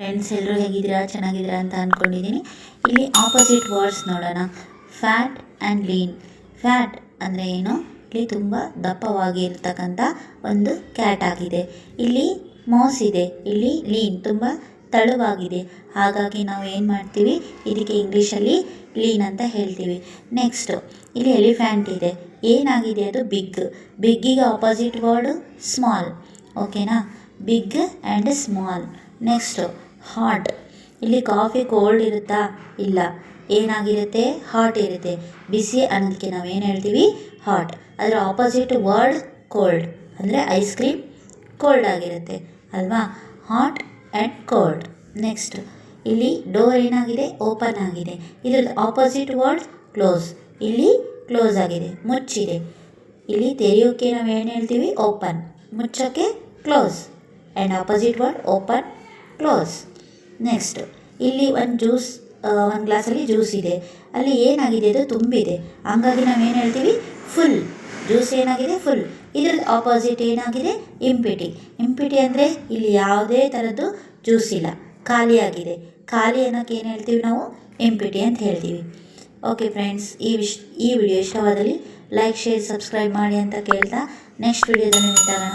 Friends ಎಲ್ಲರೂ ಹೇಗಿದ್ದೀರಾ, ಚೆನ್ನಾಗಿದ್ದೀರಾ ಅಂತ ಅಂದ್ಕೊಂಡಿದ್ದೀನಿ. ಇಲ್ಲಿ ಆಪೋಸಿಟ್ ವರ್ಡ್ಸ್ ನೋಡೋಣ. Fat and lean. ಫ್ಯಾಟ್ ಅಂದರೆ ಏನು? ಇಲ್ಲಿ ತುಂಬ ದಪ್ಪವಾಗಿ ಇರ್ತಕ್ಕಂಥ ಒಂದು ಕ್ಯಾಟ್ ಆಗಿದೆ. ಇಲ್ಲಿ ಮೌಸ್ ಇದೆ. ಇಲ್ಲಿ ಲೀನ್ ತುಂಬ ತೆಳುವಾಗಿದೆ. ಹಾಗಾಗಿ ನಾವು ಏನು ಮಾಡ್ತೀವಿ, ಇದಕ್ಕೆ ಇಂಗ್ಲೀಷಲ್ಲಿ ಲೀನ್ ಅಂತ ಹೇಳ್ತೀವಿ. ನೆಕ್ಸ್ಟು ಇಲ್ಲಿ ಎಲಿಫ್ಯಾಂಟ್ ಇದೆ. ಏನಾಗಿದೆ ಅದು? ಬಿಗ್. ಬಿಗ್ಗಿಗೆ ಆಪೋಸಿಟ್ ವರ್ಡು ಸ್ಮಾಲ್. ಓಕೆನಾ? Big and small. Next hot. ಇಲ್ಲಿ ಕಾಫಿ ಕೋಲ್ಡ್ ಇರುತ್ತಾ? ಇಲ್ಲ. ಏನಾಗಿರುತ್ತೆ? ಹಾಟ್ ಇರುತ್ತೆ. ಬಿಸಿ ಅನ್ನೋದಕ್ಕೆ ನಾವು ಏನು ಹೇಳ್ತೀವಿ? ಹಾಟ್. ಅದರ ಆಪೋಸಿಟ್ ವರ್ಡ್ ಕೋಲ್ಡ್. ಅಂದರೆ ಐಸ್ ಕ್ರೀಮ್ ಕೋಲ್ಡ್ ಆಗಿರುತ್ತೆ ಅಲ್ವಾ? Hot and cold. ನೆಕ್ಸ್ಟ್ ಇಲ್ಲಿ ಡೋರ್ ಏನಾಗಿದೆ? ಓಪನ್ ಆಗಿದೆ. ಇದ್ರದ್ದು ಆಪೋಸಿಟ್ ವರ್ಡ್ ಕ್ಲೋಸ್. ಇಲ್ಲಿ ಕ್ಲೋಸ್ ಆಗಿದೆ, ಮುಚ್ಚಿದೆ. ಇಲ್ಲಿ ತೆರೆಯೋಕ್ಕೆ ನಾವು ಏನು ಹೇಳ್ತೀವಿ? ಓಪನ್. ಮುಚ್ಚೋಕ್ಕೆ close. And opposite word open, close. Next ಇಲ್ಲಿ ಒಂದು ಗ್ಲಾಸಲ್ಲಿ ಜ್ಯೂಸ್ ಇದೆ. ಅಲ್ಲಿ ಏನಾಗಿದೆ? ಅದು ತುಂಬಿದೆ. ಹಂಗಾಗಿ ನಾವೇನು ಹೇಳ್ತೀವಿ? ಫುಲ್. ಜ್ಯೂಸ್ ಏನಾಗಿದೆ? ಫುಲ್. ಇದ್ರದ್ದು ಆಪೋಸಿಟ್ ಏನಾಗಿದೆ? ಇಂಪಿಟಿ. ಇಂಪಿಟಿ ಅಂದರೆ ಇಲ್ಲಿ ಯಾವುದೇ ಥರದ್ದು ಜ್ಯೂಸ್ ಇಲ್ಲ, ಖಾಲಿಯಾಗಿದೆ. ಖಾಲಿ ಅನ್ನೋಕ್ಕೆ ಏನು ಹೇಳ್ತೀವಿ ನಾವು? ಇಂಪಿಟಿ ಅಂತ ಹೇಳ್ತೀವಿ. ಓಕೆ ಫ್ರೆಂಡ್ಸ್, ಈ ವಿಡಿಯೋ ಇಷ್ಟವಾದಲ್ಲಿ ಲೈಕ್, ಶೇರ್, ಸಬ್ಸ್ಕ್ರೈಬ್ ಮಾಡಿ ಅಂತ ಕೇಳ್ತಾ ನೆಕ್ಸ್ಟ್ ವಿಡಿಯೋದಲ್ಲಿ ಮೀಟಾಗೋಣ.